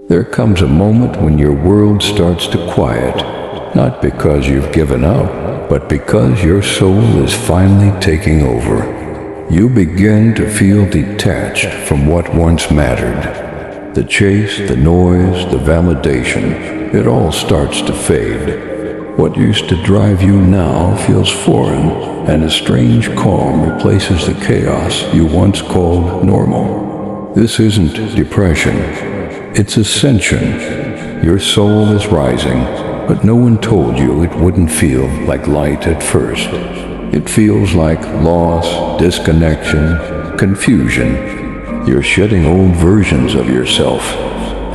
There comes a moment when your world starts to quiet, not because you've given up, but because your soul is finally taking over. You begin to feel detached from what once mattered. The chase, the noise, the validation, it all starts to fade. What used to drive you now feels foreign, and a strange calm replaces the chaos you once called normal. This isn't depression, it's ascension. Your soul is rising, but no one told you it wouldn't feel like light at first. It feels like loss, disconnection, confusion. You're shedding old versions of yourself,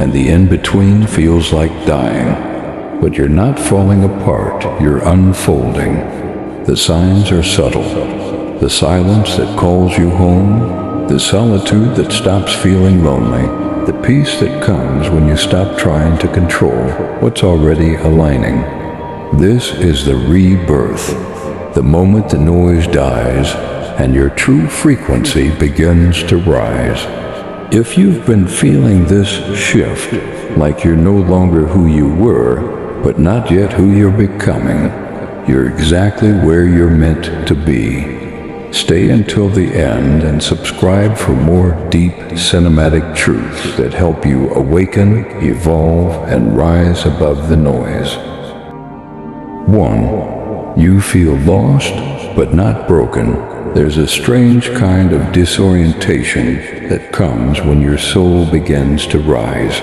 and the in-between feels like dying. But you're not falling apart, you're unfolding. The signs are subtle. The silence that calls you home, the solitude that stops feeling lonely, the peace that comes when you stop trying to control what's already aligning. This is the rebirth, the moment the noise dies and your true frequency begins to rise. If you've been feeling this shift, like you're no longer who you were, but not yet who you're becoming, you're exactly where you're meant to be. Stay until the end and subscribe for more deep cinematic truths that help you awaken, evolve, and rise above the noise. 1. You feel lost, but not broken. There's a strange kind of disorientation that comes when your soul begins to rise.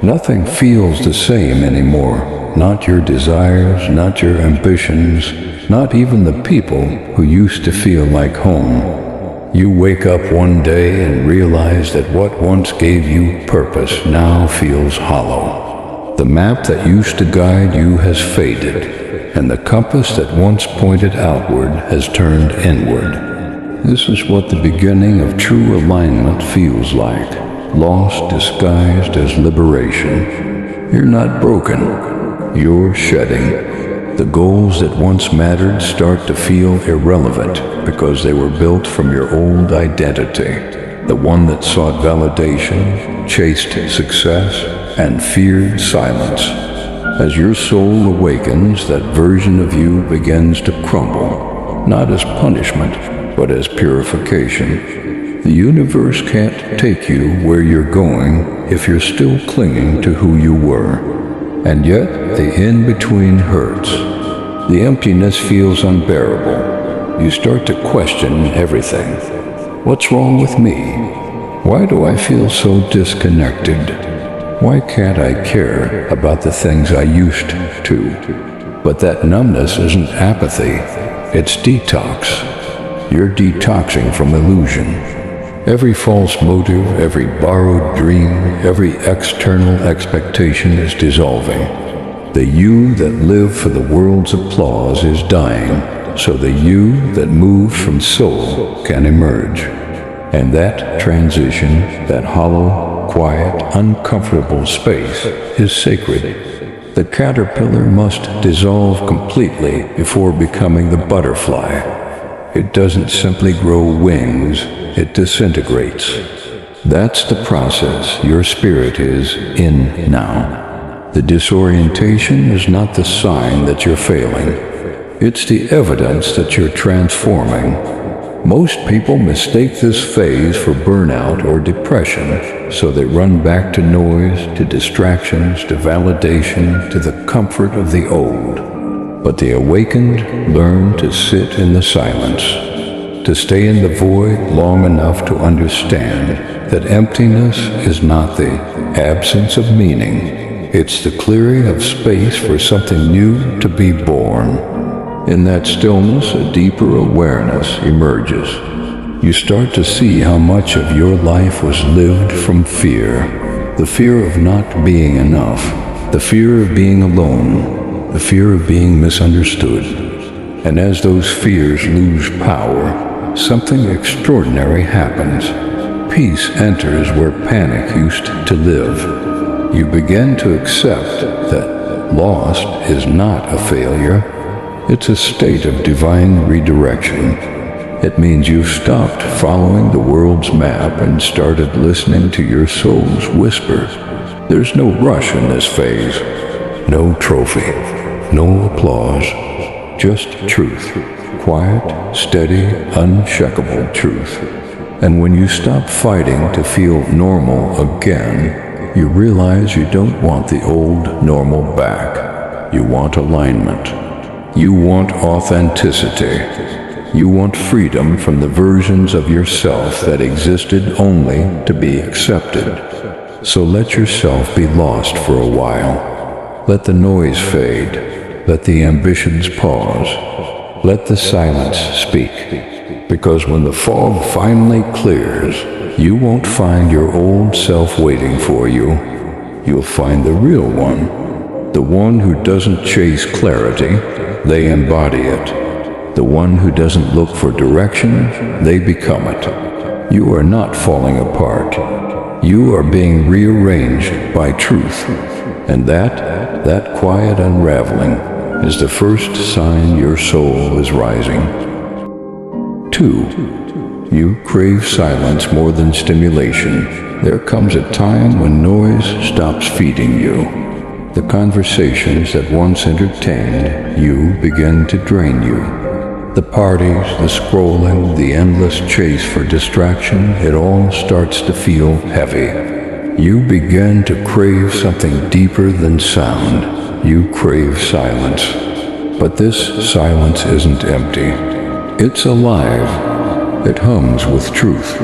Nothing feels the same anymore. Not your desires, not your ambitions, not even the people who used to feel like home. You wake up one day and realize that what once gave you purpose now feels hollow. The map that used to guide you has faded, and the compass that once pointed outward has turned inward. This is what the beginning of true alignment feels like, loss disguised as liberation. You're not broken. You're shedding. The goals that once mattered start to feel irrelevant because they were built from your old identity, the one that sought validation, chased success, and feared silence. As your soul awakens, that version of you begins to crumble, not as punishment, but as purification. The universe can't take you where you're going if you're still clinging to who you were. And yet, the in-between hurts. The emptiness feels unbearable. You start to question everything. What's wrong with me? Why do I feel so disconnected? Why can't I care about the things I used to? But that numbness isn't apathy, it's detox. You're detoxing from illusion. Every false motive, every borrowed dream, every external expectation is dissolving. The you that lived for the world's applause is dying, so the you that moved from soul can emerge. And that transition, that hollow, quiet, uncomfortable space is sacred. The caterpillar must dissolve completely before becoming the butterfly. It doesn't simply grow wings, it disintegrates. That's the process your spirit is in now. The disorientation is not the sign that you're failing. It's the evidence that you're transforming. Most people mistake this phase for burnout or depression, so they run back to noise, to distractions, to validation, to the comfort of the old. But the awakened learn to sit in the silence, to stay in the void long enough to understand that emptiness is not the absence of meaning. It's the clearing of space for something new to be born. In that stillness, a deeper awareness emerges. You start to see how much of your life was lived from fear. The fear of not being enough, the fear of being alone, the fear of being misunderstood. And as those fears lose power, something extraordinary happens. Peace enters where panic used to live. You begin to accept that lost is not a failure. It's a state of divine redirection. It means you've stopped following the world's map and started listening to your soul's whisper. There's no rush in this phase, no trophy, no applause, just truth, quiet, steady, unshakable truth. And when you stop fighting to feel normal again, you realize you don't want the old normal back. You want alignment. You want authenticity. You want freedom from the versions of yourself that existed only to be accepted. So let yourself be lost for a while. Let the noise fade. Let the ambitions pause. Let the silence speak. Because when the fog finally clears, you won't find your old self waiting for you. You'll find the real one. The one who doesn't chase clarity, they embody it. The one who doesn't look for direction, they become it. You are not falling apart. You are being rearranged by truth. And that quiet unraveling is the first sign your soul is rising. 2. You crave silence more than stimulation. There comes a time when noise stops feeding you. The conversations that once entertained you begin to drain you. The parties, the scrolling, the endless chase for distraction, it all starts to feel heavy. You begin to crave something deeper than sound. You crave silence. But this silence isn't empty. It's alive. It hums with truth.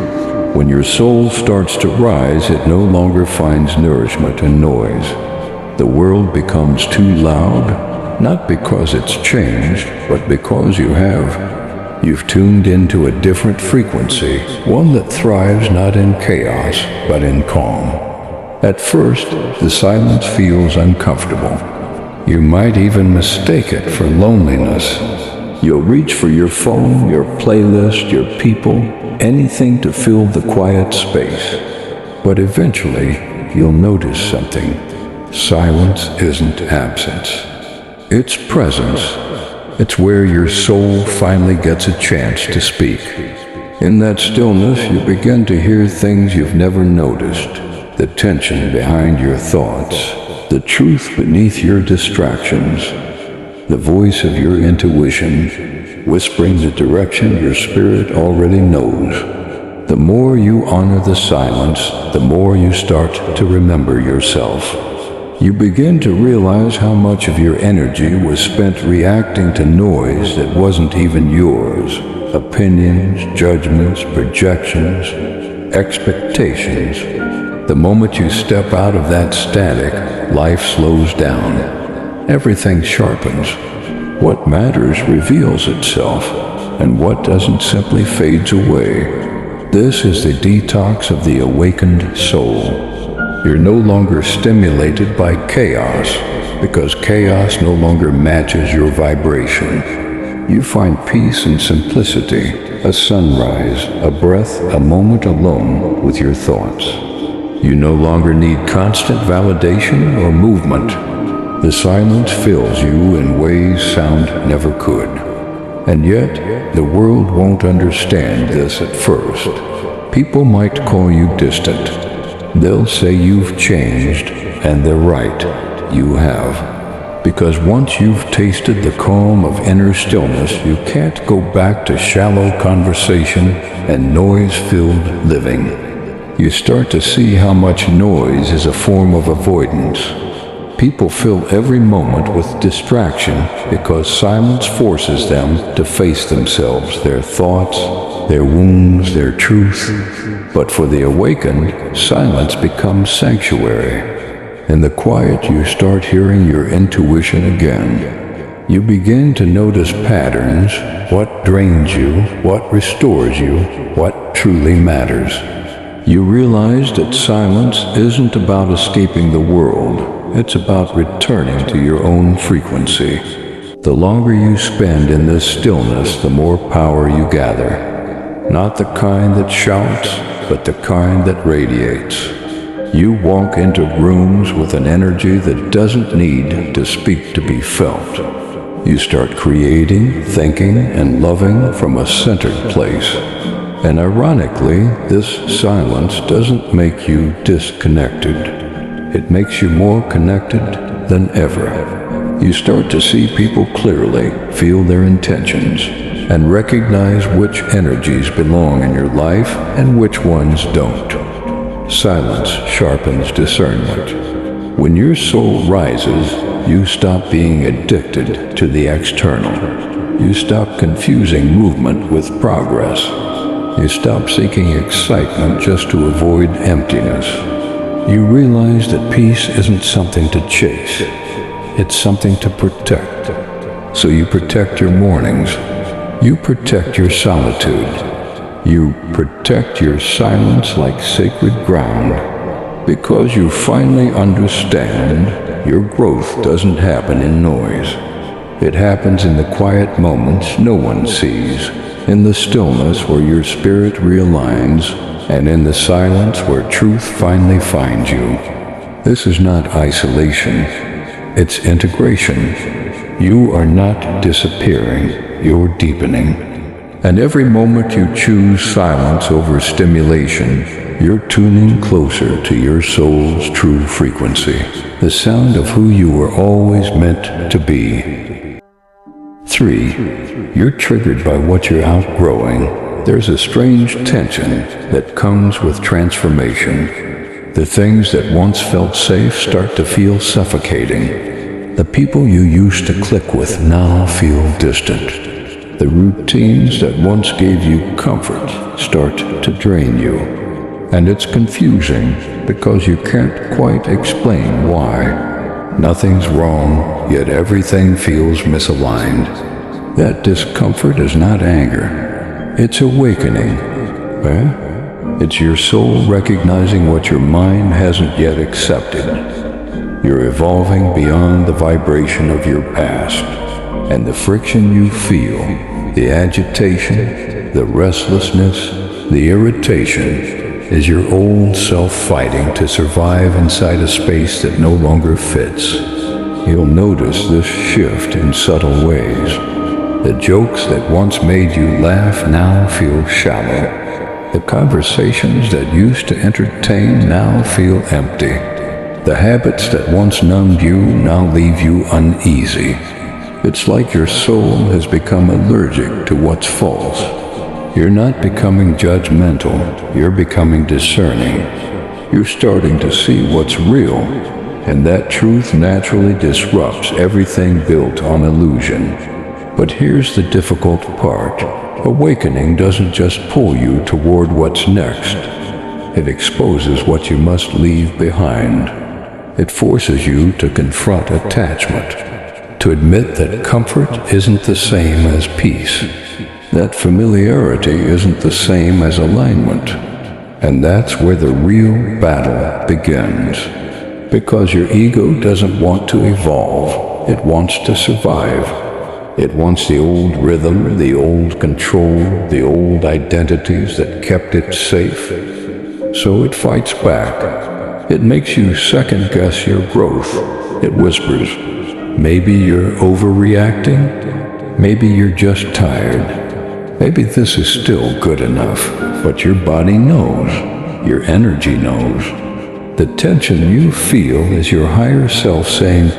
When your soul starts to rise, it no longer finds nourishment in noise. The world becomes too loud, not because it's changed, but because you have. You've tuned into a different frequency, one that thrives not in chaos, but in calm. At first, the silence feels uncomfortable. You might even mistake it for loneliness. You'll reach for your phone, your playlist, your people, anything to fill the quiet space. But eventually, you'll notice something. Silence isn't absence. It's presence. It's where your soul finally gets a chance to speak. In that stillness, you begin to hear things you've never noticed. The tension behind your thoughts. The truth beneath your distractions. The voice of your intuition, whispering the direction your spirit already knows. The more you honor the silence, the more you start to remember yourself. You begin to realize how much of your energy was spent reacting to noise that wasn't even yours. Opinions, judgments, projections, expectations. The moment you step out of that static, life slows down. Everything sharpens. What matters reveals itself, and what doesn't simply fades away. This is the detox of the awakened soul. You're no longer stimulated by chaos, because chaos no longer matches your vibration. You find peace and simplicity, a sunrise, a breath, a moment alone with your thoughts. You no longer need constant validation or movement. The silence fills you in ways sound never could. And yet, the world won't understand this at first. People might call you distant. They'll say you've changed, and they're right. You have. Because once you've tasted the calm of inner stillness, you can't go back to shallow conversation and noise-filled living. You start to see how much noise is a form of avoidance. People fill every moment with distraction because silence forces them to face themselves, their thoughts, their wounds, their truth. But for the awakened, silence becomes sanctuary. In the quiet, you start hearing your intuition again. You begin to notice patterns, what drains you, what restores you, what truly matters. You realize that silence isn't about escaping the world, it's about returning to your own frequency. The longer you spend in this stillness, the more power you gather. Not the kind that shouts, but the kind that radiates. You walk into rooms with an energy that doesn't need to speak to be felt. You start creating, thinking, and loving from a centered place. And ironically, this silence doesn't make you disconnected. It makes you more connected than ever. You start to see people clearly, feel their intentions, and recognize which energies belong in your life and which ones don't. Silence sharpens discernment. When your soul rises, you stop being addicted to the external. You stop confusing movement with progress. You stop seeking excitement just to avoid emptiness. You realize that peace isn't something to chase. It's something to protect. So you protect your mornings. You protect your solitude. You protect your silence like sacred ground. Because you finally understand your growth doesn't happen in noise. It happens in the quiet moments no one sees, in the stillness where your spirit realigns, and in the silence where truth finally finds you. This is not isolation. It's integration. You are not disappearing, you're deepening. And every moment you choose silence over stimulation, you're tuning closer to your soul's true frequency, the sound of who you were always meant to be. 3. You're triggered by what you're outgrowing. There's a strange tension that comes with transformation. The things that once felt safe start to feel suffocating. The people you used to click with now feel distant. The routines that once gave you comfort start to drain you. And it's confusing because you can't quite explain why. Nothing's wrong, yet everything feels misaligned. That discomfort is not anger. It's awakening. It's your soul recognizing what your mind hasn't yet accepted. You're evolving beyond the vibration of your past, and the friction you feel, the agitation, the restlessness, the irritation, is your old self fighting to survive inside a space that no longer fits. You'll notice this shift in subtle ways. The jokes that once made you laugh now feel shallow. The conversations that used to entertain now feel empty. The habits that once numbed you now leave you uneasy. It's like your soul has become allergic to what's false. You're not becoming judgmental, you're becoming discerning. You're starting to see what's real, and that truth naturally disrupts everything built on illusion. But here's the difficult part. Awakening doesn't just pull you toward what's next. It exposes what you must leave behind. It forces you to confront attachment, to admit that comfort isn't the same as peace, that familiarity isn't the same as alignment. And that's where the real battle begins. Because your ego doesn't want to evolve, it wants to survive. It wants the old rhythm, the old control, the old identities that kept it safe. So it fights back. It makes you second-guess your growth. It whispers, maybe you're overreacting. Maybe you're just tired. Maybe this is still good enough. But your body knows. Your energy knows. The tension you feel is your higher self saying,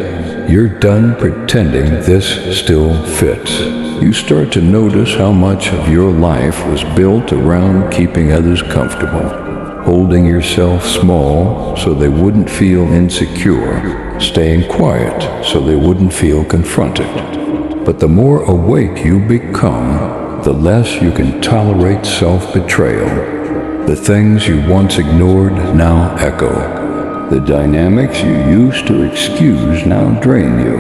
you're done pretending this still fits. You start to notice how much of your life was built around keeping others comfortable, holding yourself small so they wouldn't feel insecure, staying quiet so they wouldn't feel confronted. But the more awake you become, the less you can tolerate self-betrayal. The things you once ignored now echo. The dynamics you used to excuse now drain you.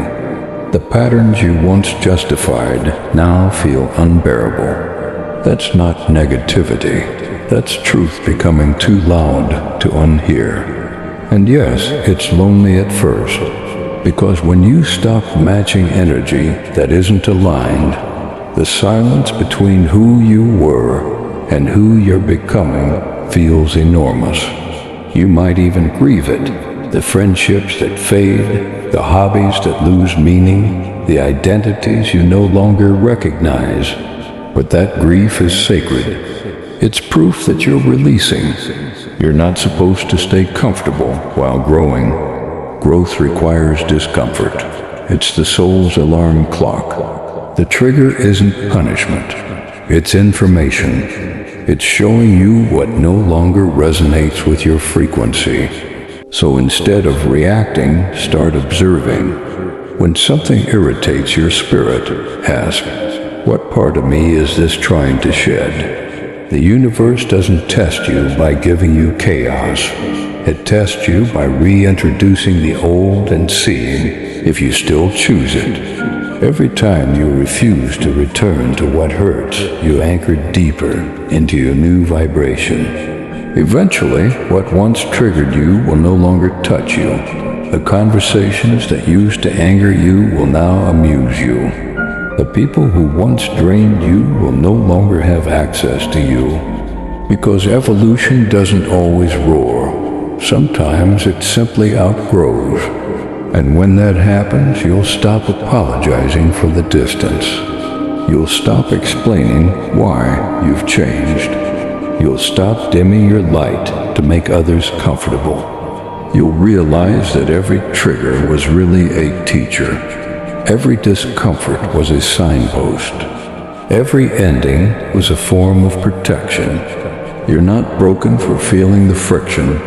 The patterns you once justified now feel unbearable. That's not negativity. That's truth becoming too loud to unhear. And yes, it's lonely at first, because when you stop matching energy that isn't aligned, the silence between who you were and who you're becoming feels enormous. You might even grieve it. The friendships that fade, the hobbies that lose meaning, the identities you no longer recognize. But that grief is sacred. It's proof that you're releasing. You're not supposed to stay comfortable while growing. Growth requires discomfort. It's the soul's alarm clock. The trigger isn't punishment. It's information. It's showing you what no longer resonates with your frequency. So instead of reacting, start observing. When something irritates your spirit, ask, what part of me is this trying to shed? The universe doesn't test you by giving you chaos. It tests you by reintroducing the old and seeing if you still choose it. Every time you refuse to return to what hurts, you anchor deeper into your new vibration. Eventually, what once triggered you will no longer touch you. The conversations that used to anger you will now amuse you. The people who once drained you will no longer have access to you. Because evolution doesn't always roar. Sometimes it simply outgrows. And when that happens, you'll stop apologizing for the distance. You'll stop explaining why you've changed. You'll stop dimming your light to make others comfortable. You'll realize that every trigger was really a teacher. Every discomfort was a signpost. Every ending was a form of protection. You're not broken for feeling the friction.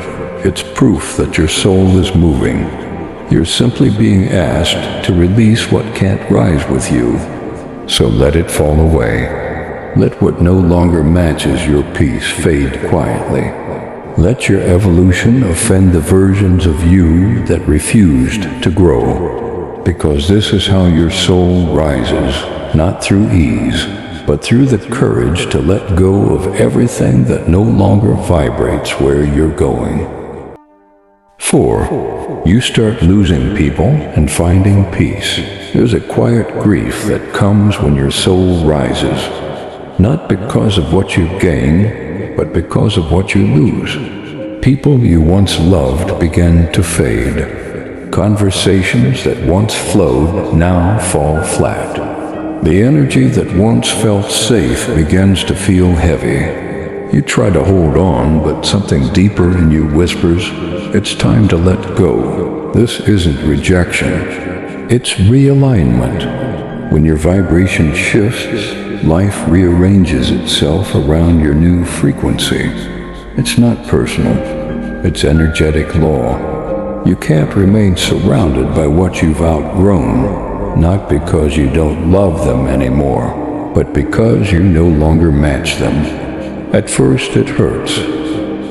It's proof that your soul is moving. You're simply being asked to release what can't rise with you. So let it fall away. Let what no longer matches your peace fade quietly. Let your evolution offend the versions of you that refused to grow. Because this is how your soul rises, not through ease, but through the courage to let go of everything that no longer vibrates where you're going. 4. You start losing people and finding peace. There's a quiet grief that comes when your soul rises, not because of what you gain, but because of what you lose. People you once loved begin to fade. Conversations that once flowed now fall flat. The energy that once felt safe begins to feel heavy. You try to hold on, but something deeper in you whispers, it's time to let go. This isn't rejection. It's realignment. When your vibration shifts, life rearranges itself around your new frequency. It's not personal. It's energetic law. You can't remain surrounded by what you've outgrown, not because you don't love them anymore, but because you no longer match them. At first it hurts.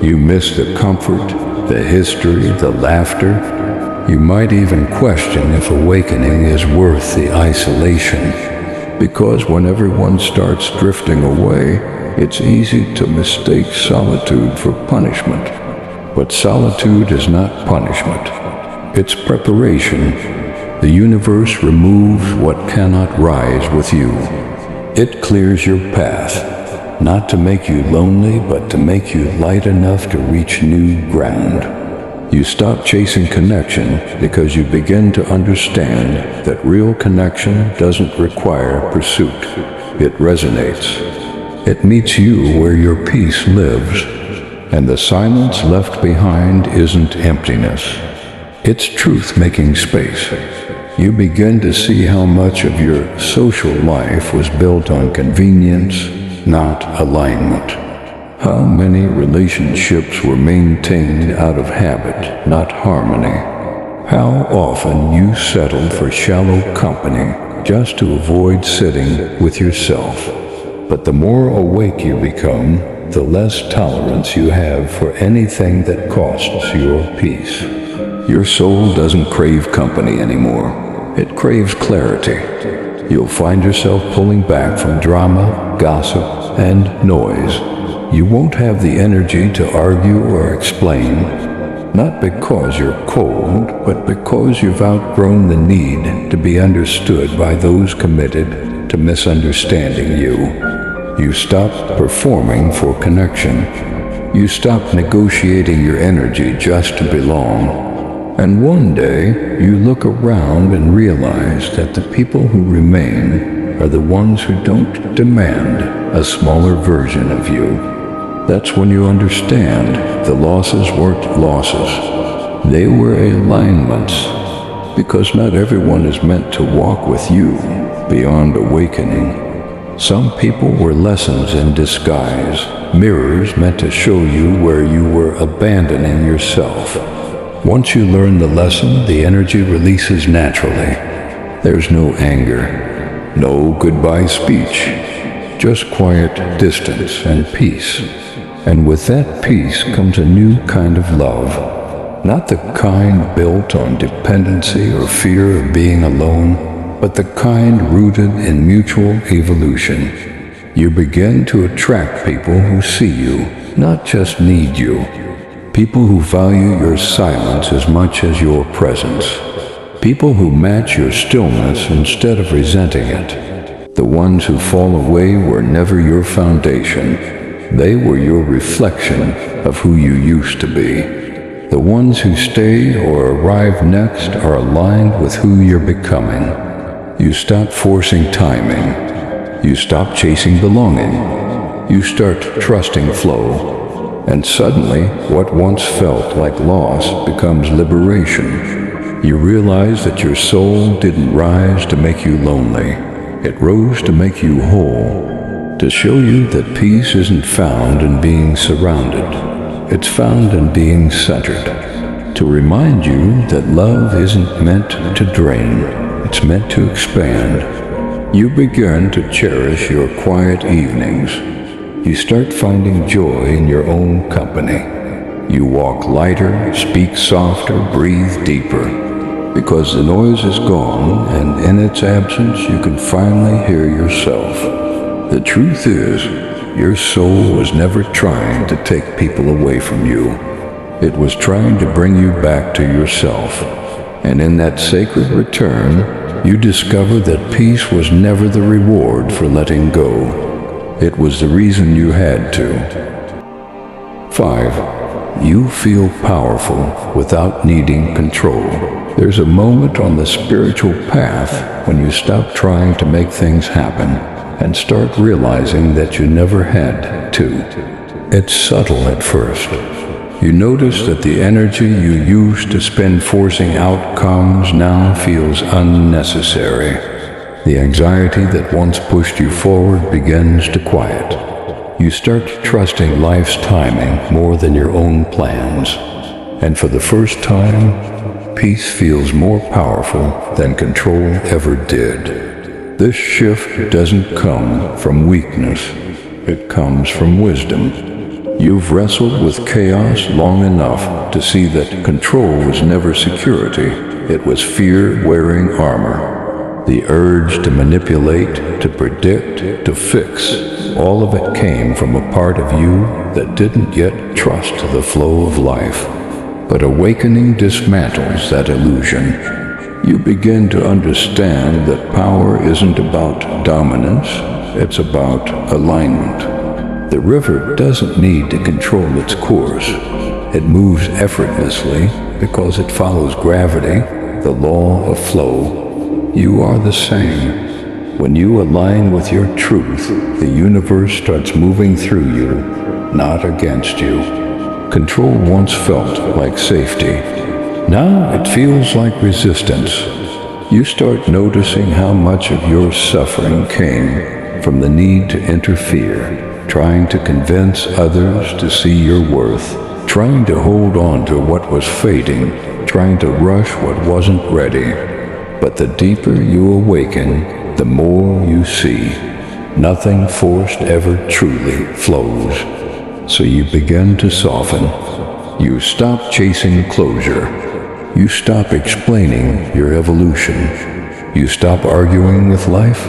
You miss the comfort, the history, the laughter. You might even question if awakening is worth the isolation. Because when everyone starts drifting away, it's easy to mistake solitude for punishment. But solitude is not punishment. It's preparation. The universe removes what cannot rise with you. It clears your path. Not to make you lonely, but to make you light enough to reach new ground. You stop chasing connection because you begin to understand that real connection doesn't require pursuit. It resonates. It meets you where your peace lives. And the silence left behind isn't emptiness. It's truth making space. You begin to see how much of your social life was built on convenience, not alignment. How many relationships were maintained out of habit, not harmony? How often you settled for shallow company just to avoid sitting with yourself? But the more awake you become, the less tolerance you have for anything that costs your peace. Your soul doesn't crave company anymore. It craves clarity. You'll find yourself pulling back from drama, gossip, and noise. You won't have the energy to argue or explain, not because you're cold, but because you've outgrown the need to be understood by those committed to misunderstanding you. You stop performing for connection. You stop negotiating your energy just to belong. And one day, you look around and realize that the people who remain are the ones who don't demand a smaller version of you. That's when you understand the losses weren't losses. They were alignments, because not everyone is meant to walk with you beyond awakening. Some people were lessons in disguise, mirrors meant to show you where you were abandoning yourself. Once you learn the lesson, the energy releases naturally. There's no anger, no goodbye speech, just quiet distance and peace. And with that peace comes a new kind of love. Not the kind built on dependency or fear of being alone, but the kind rooted in mutual evolution. You begin to attract people who see you, not just need you. People who value your silence as much as your presence. People who match your stillness instead of resenting it. The ones who fall away were never your foundation. They were your reflection of who you used to be. The ones who stay or arrive next are aligned with who you're becoming. You stop forcing timing. You stop chasing belonging. You start trusting flow. And suddenly, what once felt like loss becomes liberation. You realize that your soul didn't rise to make you lonely. It rose to make you whole. To show you that peace isn't found in being surrounded. It's found in being centered. To remind you that love isn't meant to drain. It's meant to expand. You begin to cherish your quiet evenings. You start finding joy in your own company. You walk lighter, speak softer, breathe deeper. Because the noise is gone, and in its absence you can finally hear yourself. The truth is, your soul was never trying to take people away from you. It was trying to bring you back to yourself. And in that sacred return, you discover that peace was never the reward for letting go. It was the reason you had to. 5. You feel powerful without needing control. There's a moment on the spiritual path when you stop trying to make things happen and start realizing that you never had to. It's subtle at first. You notice that the energy you used to spend forcing outcomes now feels unnecessary. The anxiety that once pushed you forward begins to quiet. You start trusting life's timing more than your own plans. And for the first time, peace feels more powerful than control ever did. This shift doesn't come from weakness. It comes from wisdom. You've wrestled with chaos long enough to see that control was never security. It was fear wearing armor. The urge to manipulate, to predict, to fix, all of it came from a part of you that didn't yet trust the flow of life. But awakening dismantles that illusion. You begin to understand that power isn't about dominance, it's about alignment. The river doesn't need to control its course. It moves effortlessly because it follows gravity, the law of flow. You are the same. When you align with your truth, the universe starts moving through you, not against you. Control once felt like safety. Now it feels like resistance. You start noticing how much of your suffering came from the need to interfere, trying to convince others to see your worth, trying to hold on to what was fading, trying to rush what wasn't ready. But the deeper you awaken, the more you see. Nothing forced ever truly flows. So you begin to soften. You stop chasing closure. You stop explaining your evolution. You stop arguing with life.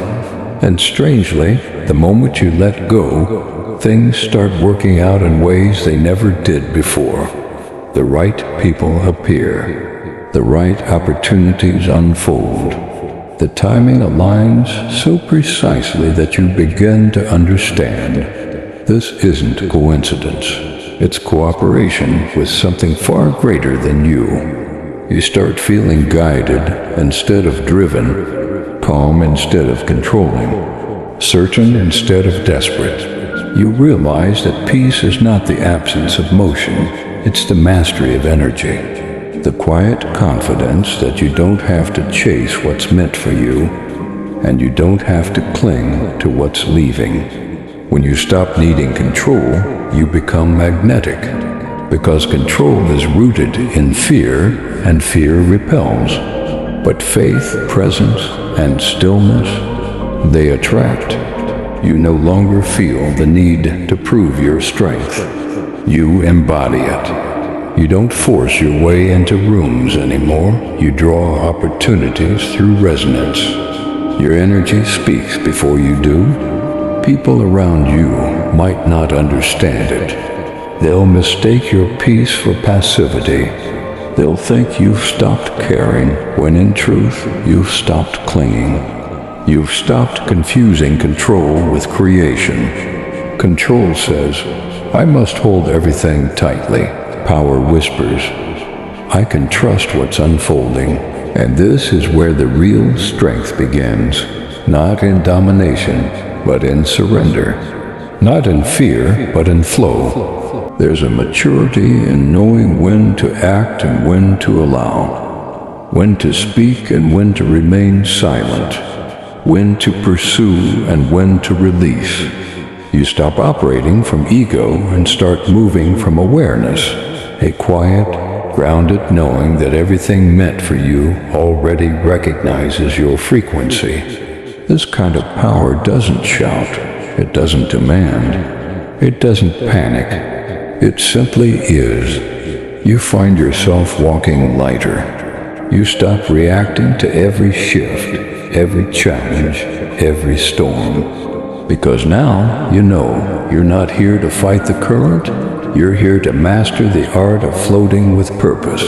And strangely, the moment you let go, things start working out in ways they never did before. The right people appear. The right opportunities unfold. The timing aligns so precisely that you begin to understand. This isn't coincidence. It's cooperation with something far greater than you. You start feeling guided instead of driven, calm instead of controlling, certain instead of desperate. you realize that peace is not the absence of motion, it's the mastery of energy. The quiet confidence that you don't have to chase what's meant for you, and you don't have to cling to what's leaving. When you stop needing control, you become magnetic, because control is rooted in fear, and fear repels. But faith, presence, and stillness, they attract. You no longer feel the need to prove your strength. You embody it. You don't force your way into rooms anymore. You draw opportunities through resonance. Your energy speaks before you do. People around you might not understand it. They'll mistake your peace for passivity. They'll think you've stopped caring, when in truth, you've stopped clinging. You've stopped confusing control with creation. Control says, I must hold everything tightly. Power whispers, I can trust what's unfolding. And this is where the real strength begins, not in domination, but in surrender. Not in fear, but in flow. There's a maturity in knowing when to act and when to allow, when to speak and when to remain silent, when to pursue and when to release. You stop operating from ego and start moving from awareness, a quiet, grounded knowing that everything meant for you already recognizes your frequency. This kind of power doesn't shout, it doesn't demand, it doesn't panic. It simply is. You find yourself walking lighter. You stop reacting to every shift, every challenge, every storm. Because now you know you're not here to fight the current, you're here to master the art of floating with purpose.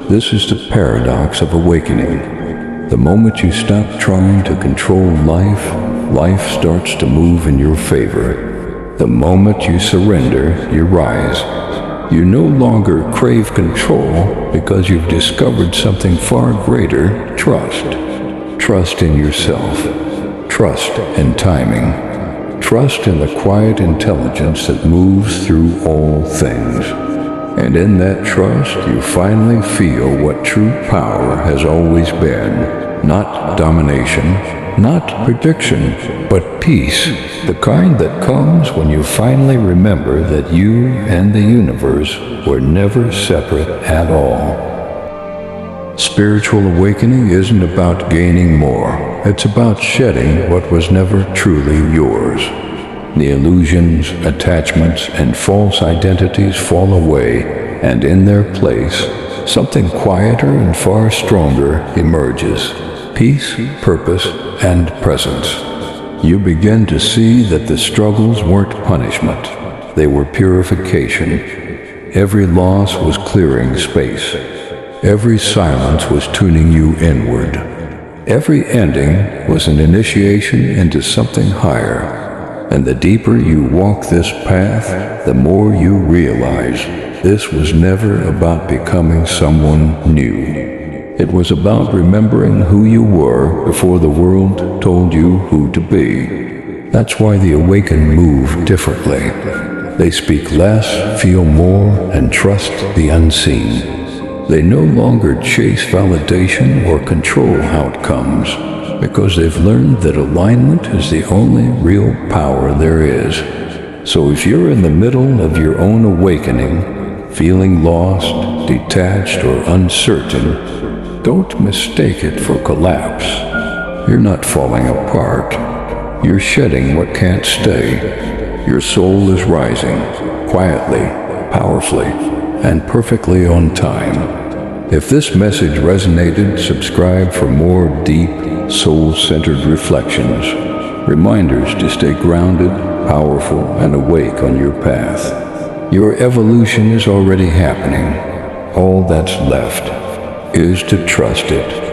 This is the paradox of awakening. The moment you stop trying to control life, life starts to move in your favor. The moment you surrender, you rise. You no longer crave control because you've discovered something far greater, trust. Trust in yourself. Trust in timing. Trust in the quiet intelligence that moves through all things. And in that trust, you finally feel what true power has always been. Not domination, not prediction, but peace, the kind that comes when you finally remember that you and the universe were never separate at all. Spiritual awakening isn't about gaining more. It's about shedding what was never truly yours. The illusions, attachments, and false identities fall away, and in their place, something quieter and far stronger emerges. Peace, purpose, and presence. You begin to see that the struggles weren't punishment. They were purification. Every loss was clearing space. Every silence was tuning you inward. Every ending was an initiation into something higher. And the deeper you walk this path, the more you realize this was never about becoming someone new. It was about remembering who you were before the world told you who to be. That's why the awakened move differently. They speak less, feel more, and trust the unseen. They no longer chase validation or control outcomes, because they've learned that alignment is the only real power there is. So if you're in the middle of your own awakening, feeling lost, detached, or uncertain, don't mistake it for collapse. You're not falling apart. You're shedding what can't stay. Your soul is rising, quietly, powerfully, and perfectly on time. If this message resonated, subscribe for more deep, soul-centered reflections, reminders to stay grounded, powerful, and awake on your path. Your evolution is already happening. All that's left is to trust it.